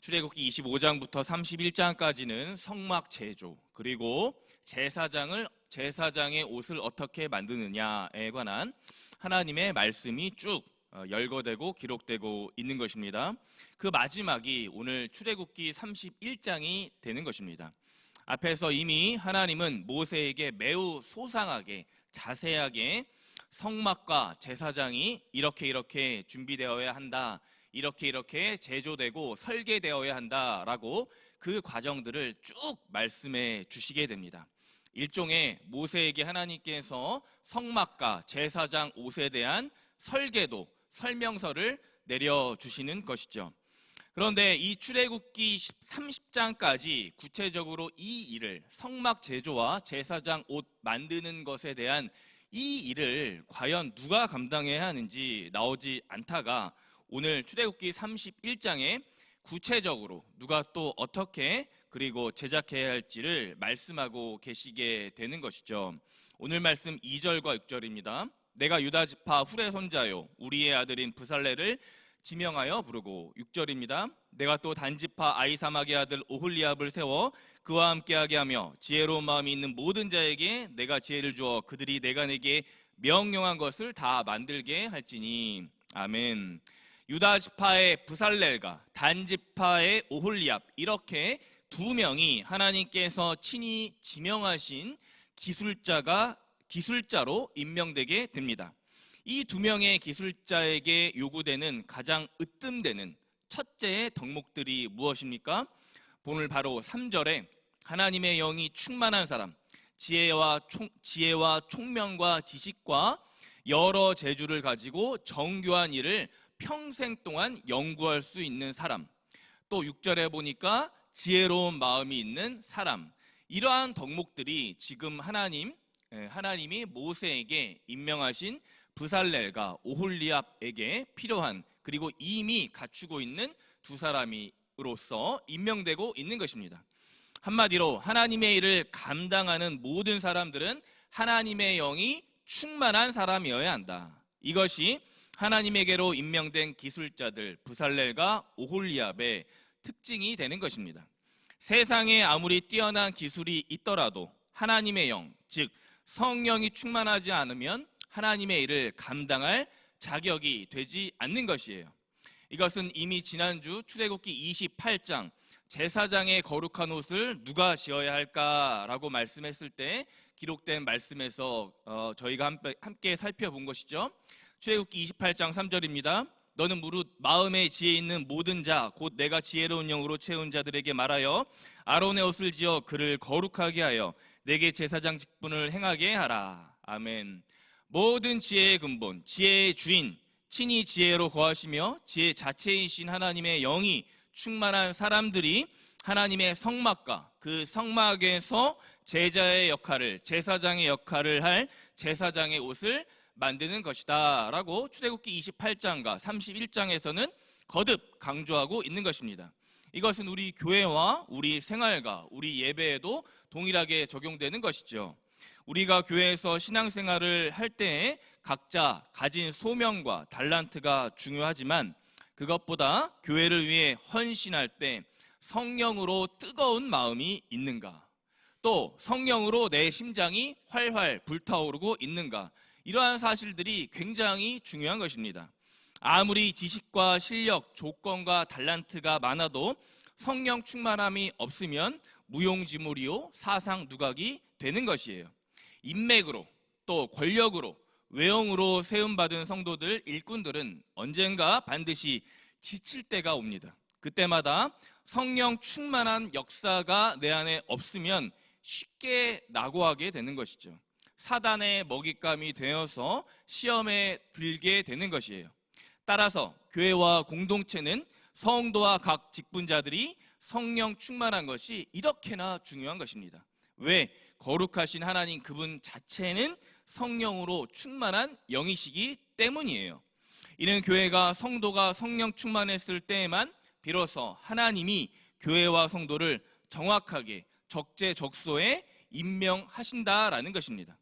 출애굽기 25장부터 31장까지는 성막 제조, 그리고 제사장의 옷을 어떻게 만드느냐에 관한 하나님의 말씀이 쭉 열거되고 기록되고 있는 것입니다. 그 마지막이 오늘 출애굽기 31장이 되는 것입니다. 앞에서 이미 하나님은 모세에게 매우 소상하게 자세하게 성막과 제사장이 이렇게 준비되어야 한다, 이렇게 제조되고 설계되어야 한다라고 그 과정들을 쭉 말씀해 주시게 됩니다. 일종의 모세에게 하나님께서 성막과 제사장 옷에 대한 설계도, 설명서를 내려주시는 것이죠. 그런데 이 출애굽기 30장까지 구체적으로 이 일을, 성막 제조와 제사장 옷 만드는 것에 대한 이 일을 과연 누가 감당해야 하는지 나오지 않다가 오늘 출애굽기 31장에 구체적으로 누가 또 어떻게 그리고 제작해야 할지를 말씀하고 계시게 되는 것이죠. 오늘 말씀 2절과 6절입니다. 내가 유다 지파 훌의 손자요 우리의 아들인 브살레를 지명하여 부르고, 6절입니다. 내가 또 단지파 아히사막의 아들 오홀리압을 세워 그와 함께하게 하며 지혜로운 마음이 있는 모든 자에게 내가 지혜를 주어 그들이 내가 내게 명령한 것을 다 만들게 할지니. 아멘. 유다 지파의 브살렐과 단지파의 오홀리압, 이렇게 두 명이 하나님께서 친히 지명하신 기술자로 임명되게 됩니다. 이 두 명의 기술자에게 요구되는 가장 으뜸되는 첫째의 덕목들이 무엇입니까? 오늘 바로 3절에 하나님의 영이 충만한 사람, 지혜와 총명과 지식과 여러 재주를 가지고 정교한 일을 평생 동안 연구할 수 있는 사람, 또 6절에 보니까 지혜로운 마음이 있는 사람, 이러한 덕목들이 지금 하나님이 모세에게 임명하신 브살렐과 오홀리압에게 필요한, 그리고 이미 갖추고 있는 두 사람으로서 임명되고 있는 것입니다. 한마디로 하나님의 일을 감당하는 모든 사람들은 하나님의 영이 충만한 사람이어야 한다. 이것이 하나님에게로 임명된 기술자들 브살렐과 오홀리압의 특징이 되는 것입니다. 세상에 아무리 뛰어난 기술이 있더라도 하나님의 영, 즉 성령이 충만하지 않으면 하나님의 일을 감당할 자격이 되지 않는 것이에요. 이것은 이미 지난주 출애굽기 28장 제사장의 거룩한 옷을 누가 지어야 할까라고 말씀했을 때 기록된 말씀에서 저희가 함께 살펴본 것이죠. 출애굽기 28장 3절입니다. 너는 무릇 마음에 지혜 있는 모든 자 곧 내가 지혜로운 영으로 채운 자들에게 말하여 아론의 옷을 지어 그를 거룩하게 하여 내게 제사장 직분을 행하게 하라. 아멘. 모든 지혜의 근본, 지혜의 주인, 친히 지혜로 거하시며 지혜 자체이신 하나님의 영이 충만한 사람들이 하나님의 성막과 그 성막에서 제자의 역할을, 제사장의 역할을 할 제사장의 옷을 만드는 것이다 라고 출애굽기 28장과 31장에서는 거듭 강조하고 있는 것입니다. 이것은 우리 교회와 우리 생활과 우리 예배에도 동일하게 적용되는 것이죠. 우리가 교회에서 신앙생활을 할 때에 각자 가진 소명과 달란트가 중요하지만 그것보다 교회를 위해 헌신할 때 성령으로 뜨거운 마음이 있는가, 또 성령으로 내 심장이 활활 불타오르고 있는가, 이러한 사실들이 굉장히 중요한 것입니다. 아무리 지식과 실력, 조건과 달란트가 많아도 성령 충만함이 없으면 무용지물이요 사상 누각이 되는 것이에요. 인맥으로 또 권력으로 외형으로 세움받은 성도들, 일꾼들은 언젠가 반드시 지칠 때가 옵니다. 그때마다 성령 충만한 역사가 내 안에 없으면 쉽게 낙오하게 되는 것이죠. 사단의 먹잇감이 되어서 시험에 들게 되는 것이에요. 따라서 교회와 공동체는 성도와 각 직분자들이 성령 충만한 것이 이렇게나 중요한 것입니다. 왜? 거룩하신 하나님 그분 자체는 성령으로 충만한 영이시기 때문이에요. 이는 교회가 성도가 성령 충만했을 때에만 비로소 하나님이 교회와 성도를 정확하게 적재적소에 임명하신다라는 것입니다.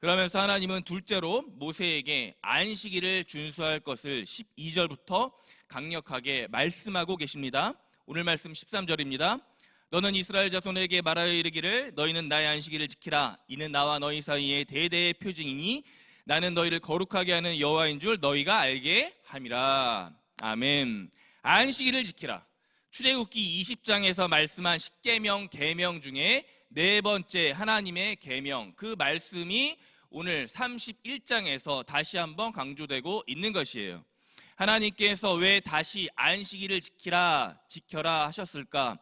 그러면서 하나님은 둘째로 모세에게 안식일을 준수할 것을 12절부터 강력하게 말씀하고 계십니다. 오늘 말씀 13절입니다. 너는 이스라엘 자손에게 말하여 이르기를 너희는 나의 안식일을 지키라. 이는 나와 너희 사이에 대대의 표징이니 나는 너희를 거룩하게 하는 여호와인 줄 너희가 알게 함이라. 아멘. 안식일을 지키라. 출애굽기 20장에서 말씀한 십계명 계명 중에 네 번째 하나님의 계명, 그 말씀이 오늘 31장에서 다시 한번 강조되고 있는 것이에요. 하나님께서 왜 다시 안식일을 지켜라 하셨을까?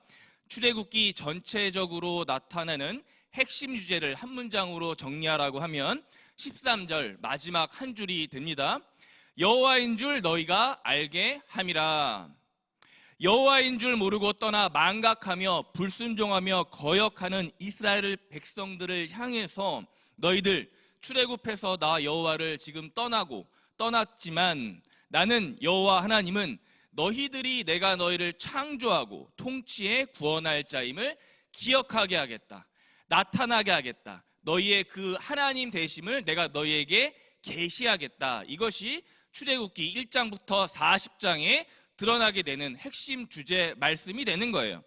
출애굽기 전체적으로 나타나는 핵심 주제를 한 문장으로 정리하라고 하면 13절 마지막 한 줄이 됩니다. 여호와인 줄 너희가 알게 함이라. 여호와인 줄 모르고 떠나 망각하며 불순종하며 거역하는 이스라엘 백성들을 향해서 너희들 출애굽해서 나 여호와를 지금 떠났지만 나는 여호와 하나님은 너희들이 내가 너희를 창조하고 통치해 구원할 자임을 기억하게 하겠다. 나타나게 하겠다. 너희의 그 하나님 되심을 내가 너희에게 계시하겠다. 이것이 출애굽기 1장부터 40장에 드러나게 되는 핵심 주제 말씀이 되는 거예요.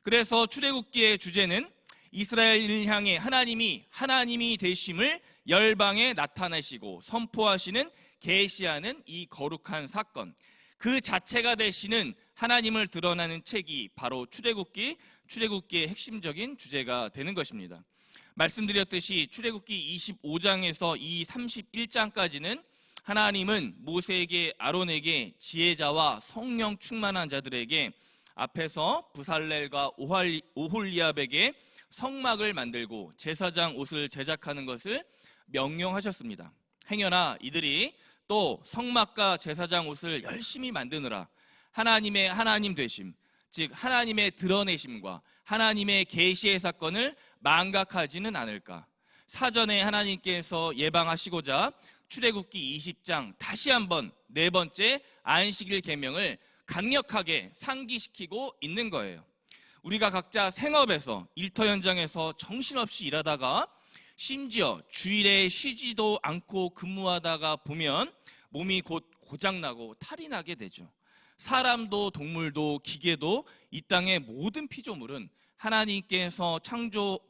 그래서 출애굽기의 주제는 이스라엘을 향해 하나님이 되심을 열방에 나타내시고 선포하시는 계시하는 이 거룩한 사건, 그 자체가 되시는 하나님을 드러나는 책이 바로 출애굽기의 핵심적인 주제가 되는 것입니다. 말씀드렸듯이 출애굽기 25장에서 이 31장까지는 하나님은 모세에게 아론에게 지혜자와 성령 충만한 자들에게 앞에서 부살렐과 오홀리압에게 성막을 만들고 제사장 옷을 제작하는 것을 명령하셨습니다. 행여나 이들이 또 성막과 제사장 옷을 열심히 만드느라 하나님의 하나님 되심, 즉 하나님의 드러내심과 하나님의 계시의 사건을 망각하지는 않을까. 사전에 하나님께서 예방하시고자 출애굽기 20장 다시 한번 네 번째 안식일 계명을 강력하게 상기시키고 있는 거예요. 우리가 각자 생업에서 일터 현장에서 정신없이 일하다가 심지어 주일에 쉬지도 않고 근무하다가 보면 몸이 곧 고장나고 탈이 나게 되죠. 사람도 동물도 기계도 이 땅의 모든 피조물은 하나님께서 창조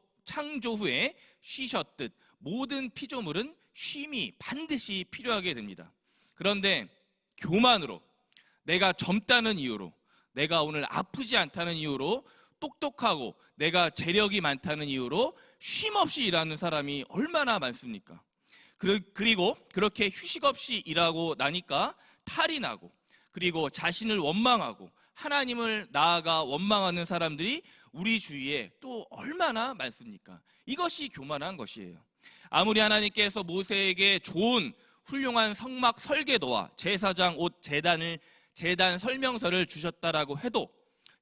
후에 쉬셨듯 모든 피조물은 쉼이 반드시 필요하게 됩니다. 그런데 교만으로, 내가 젊다는 이유로, 내가 오늘 아프지 않다는 이유로, 똑똑하고 내가 재력이 많다는 이유로 쉼 없이 일하는 사람이 얼마나 많습니까? 그리고 그렇게 휴식 없이 일하고 나니까 탈이 나고, 그리고 자신을 원망하고 하나님을 나아가 원망하는 사람들이 우리 주위에 또 얼마나 많습니까? 이것이 교만한 것이에요. 아무리 하나님께서 모세에게 좋은 훌륭한 성막 설계도와 제사장 옷 제단 설명서를 주셨다라고 해도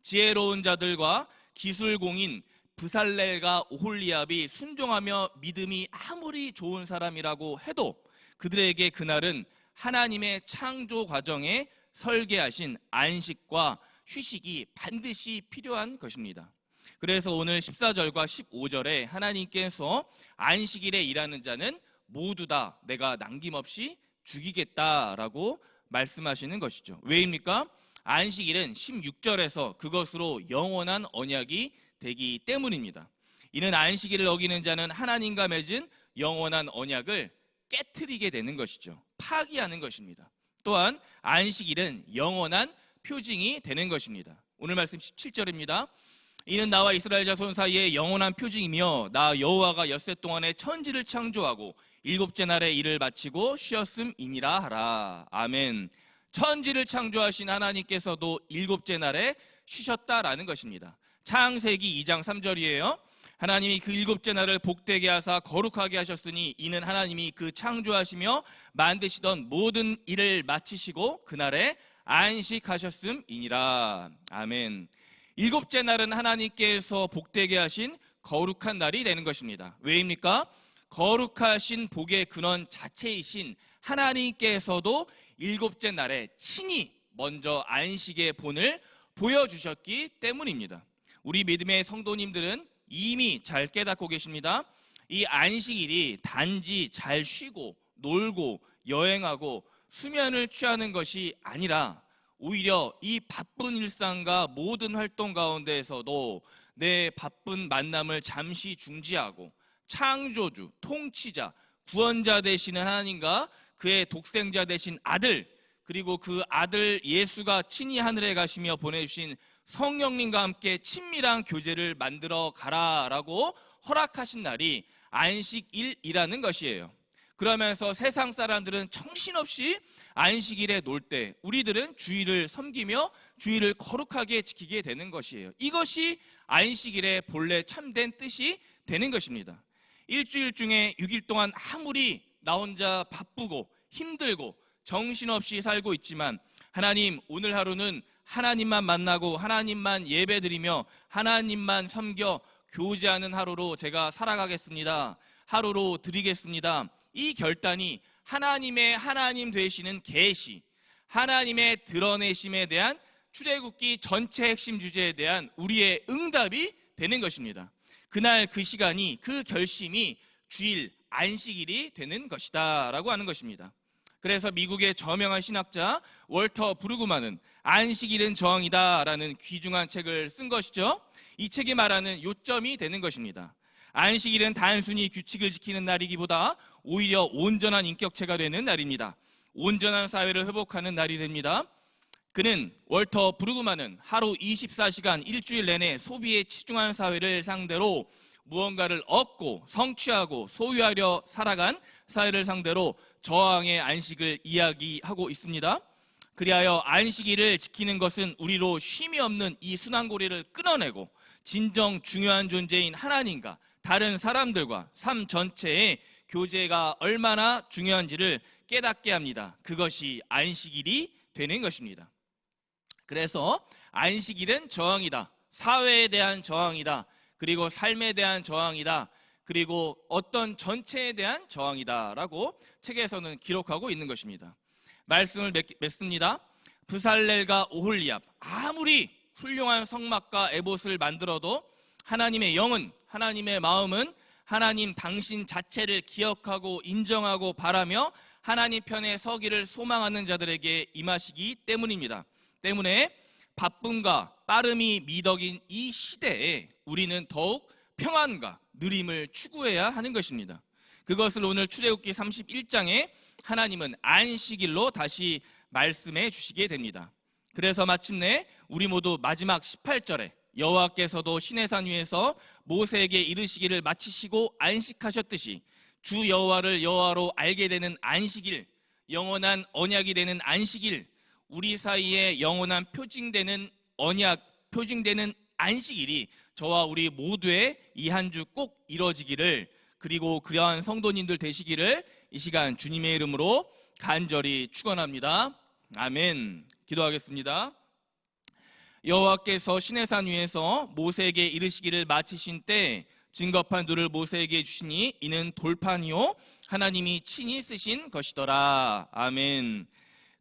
지혜로운 자들과 기술공인 부살렐과 오홀리압이 순종하며 믿음이 아무리 좋은 사람이라고 해도 그들에게 그날은 하나님의 창조 과정에 설계하신 안식과 휴식이 반드시 필요한 것입니다. 그래서 오늘 14절과 15절에 하나님께서 안식일에 일하는 자는 모두 다 내가 남김없이 죽이겠다라고 말씀하시는 것이죠. 왜입니까? 안식일은 16절에서 그것으로 영원한 언약이 되기 때문입니다. 이는 안식일을 어기는 자는 하나님과 맺은 영원한 언약을 깨트리게 되는 것이죠. 파기하는 것입니다. 또한 안식일은 영원한 표징이 되는 것입니다. 오늘 말씀 17절입니다. 이는 나와 이스라엘 자손 사이에 영원한 표징이며 나 여호와가 엿새 동안에 천지를 창조하고 일곱째 날에 일을 마치고 쉬었음이니라 하라. 아멘. 천지를 창조하신 하나님께서도 일곱째 날에 쉬셨다라는 것입니다. 창세기 2장 3절이에요. 하나님이 그 일곱째 날을 복되게 하사 거룩하게 하셨으니 이는 하나님이 그 창조하시며 만드시던 모든 일을 마치시고 그날에 안식하셨음이니라. 아멘. 일곱째 날은 하나님께서 복되게 하신 거룩한 날이 되는 것입니다. 왜입니까? 거룩하신 복의 근원 자체이신 하나님께서도 일곱째 날에 친히 먼저 안식의 본을 보여주셨기 때문입니다. 우리 믿음의 성도님들은 이미 잘 깨닫고 계십니다. 이 안식일이 단지 잘 쉬고 놀고 여행하고 수면을 취하는 것이 아니라 오히려 이 바쁜 일상과 모든 활동 가운데에서도 내 바쁜 만남을 잠시 중지하고 창조주, 통치자, 구원자 되시는 하나님과 그의 독생자 되신 아들, 그리고 그 아들 예수가 친히 하늘에 가시며 보내주신 성령님과 함께 친밀한 교제를 만들어 가라라고 허락하신 날이 안식일이라는 것이에요. 그러면서 세상 사람들은 정신없이 안식일에 놀 때 우리들은 주일을 섬기며 주일을 거룩하게 지키게 되는 것이에요. 이것이 안식일의 본래 참된 뜻이 되는 것입니다. 일주일 중에 6일 동안 아무리 나 혼자 바쁘고 힘들고 정신없이 살고 있지만 하나님, 오늘 하루는 하나님만 만나고 하나님만 예배드리며 하나님만 섬겨 교제하는 하루로 제가 살아가겠습니다. 하루로 드리겠습니다. 이 결단이 하나님의 하나님 되시는 계시, 하나님의 드러내심에 대한 출애굽기 전체 핵심 주제에 대한 우리의 응답이 되는 것입니다. 그날 그 시간이, 그 결심이 주일, 안식일이 되는 것이다 라고 하는 것입니다. 그래서 미국의 저명한 신학자 월터 브루그만은 안식일은 저항이다 라는 귀중한 책을 쓴 것이죠. 이 책이 말하는 요점이 되는 것입니다. 안식일은 단순히 규칙을 지키는 날이기보다 오히려 온전한 인격체가 되는 날입니다. 온전한 사회를 회복하는 날이 됩니다. 그는, 월터 브루그만은 하루 24시간 일주일 내내 소비에 치중한 사회를 상대로 무언가를 얻고 성취하고 소유하려 살아간 사회를 상대로 저항의 안식을 이야기하고 있습니다. 그리하여 안식일을 지키는 것은 우리로 쉼이 없는 이 순환고리를 끊어내고 진정 중요한 존재인 하나님과 다른 사람들과 삶 전체의 교제가 얼마나 중요한지를 깨닫게 합니다. 그것이 안식일이 되는 것입니다. 그래서 안식일은 저항이다. 사회에 대한 저항이다. 그리고 삶에 대한 저항이다. 그리고 어떤 전체에 대한 저항이다라고 책에서는 기록하고 있는 것입니다. 말씀을 맺습니다. 브살렐과 오홀리압, 아무리 훌륭한 성막과 에봇을 만들어도 하나님의 영은, 하나님의 마음은 하나님 당신 자체를 기억하고 인정하고 바라며 하나님 편에 서기를 소망하는 자들에게 임하시기 때문입니다. 때문에 바쁨과 빠름이 미덕인 이 시대에 우리는 더욱 평안과 누림을 추구해야 하는 것입니다. 그것을 오늘 출애굽기 31장에 하나님은 안식일로 다시 말씀해 주시게 됩니다. 그래서 마침내 우리 모두 마지막 18절에 여호와께서도 시내산 위에서 모세에게 이르시기를 마치시고 안식하셨듯이 주 여호와를 여호와로 알게 되는 안식일, 영원한 언약이 되는 안식일, 우리 사이에 영원한 표징되는 언약, 표징되는 안식일이 저와 우리 모두의 이 한 주 꼭 이뤄지기를, 그리고 그러한 성도님들 되시기를 이 시간 주님의 이름으로 간절히 축원합니다. 아멘. 기도하겠습니다. 여호와께서 시내산 위에서 모세에게 이르시기를 마치신 때 증거판 돌을 모세에게 주시니 이는 돌판이요 하나님이 친히 쓰신 것이더라. 아멘.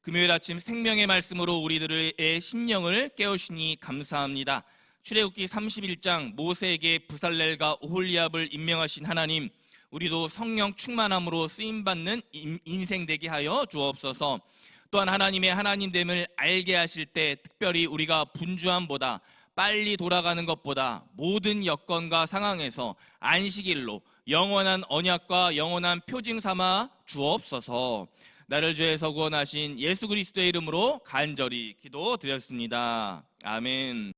금요일 아침 생명의 말씀으로 우리들의 심령을 깨우시니 감사합니다. 출애굽기 31장 모세에게 브살렐과 오홀리압을 임명하신 하나님, 우리도 성령 충만함으로 쓰임받는 인생 되게 하여 주옵소서. 또한 하나님의 하나님됨을 알게 하실 때 특별히 우리가 분주함보다 빨리 돌아가는 것보다 모든 여건과 상황에서 안식일로 영원한 언약과 영원한 표징 삼아 주옵소서. 나를 죄에서 구원하신 예수 그리스도의 이름으로 간절히 기도드렸습니다. 아멘.